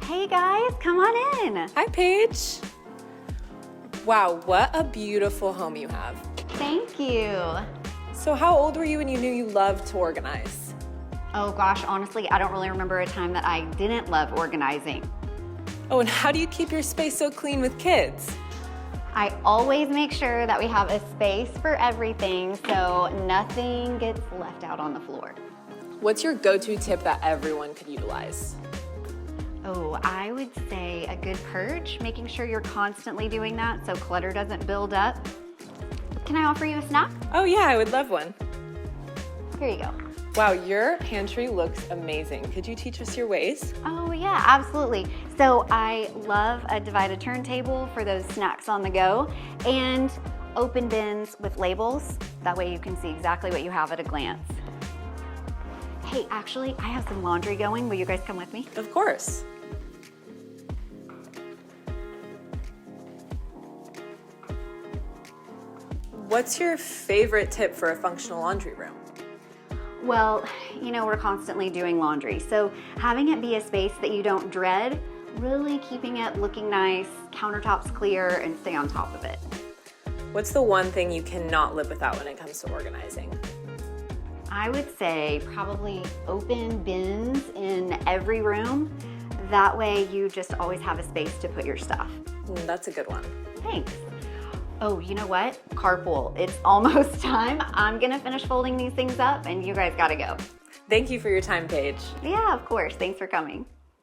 Hey guys, come on in. Hi, Paige. Wow, what a beautiful home you have. Thank you. So how old were you when you knew you loved to organize? Oh gosh, honestly, I don't really remember a time that I didn't love organizing. Oh, and how do you keep your space so clean with kids? I always make sure that we have a space for everything so nothing gets left out on the floor. What's your go-to tip that everyone could utilize? Oh, I would say a good purge, making sure you're constantly doing that so clutter doesn't build up. Can I offer you a snack? Oh yeah, I would love one. Here you go. Wow, your pantry looks amazing. Could you teach us your ways? Oh yeah, absolutely. So I love a divided turntable for those snacks on the go and open bins with labels. That way you can see exactly what you have at a glance. Hey, actually, I have some laundry going. Will you guys come with me? Of course. What's your favorite tip for a functional laundry room? Well, you know, we're constantly doing laundry, so having it be a space that you don't dread, really keeping it looking nice, countertops clear, and stay on top of it. What's the one thing you cannot live without when it comes to organizing? I would say probably open bins in every room. That way you just always have a space to put your stuff. That's a good one. Thanks. Oh, you know what? Carpool. It's almost time. I'm gonna finish folding these things up and you guys gotta go. Thank you for your time, Paige. Yeah, of course. Thanks for coming.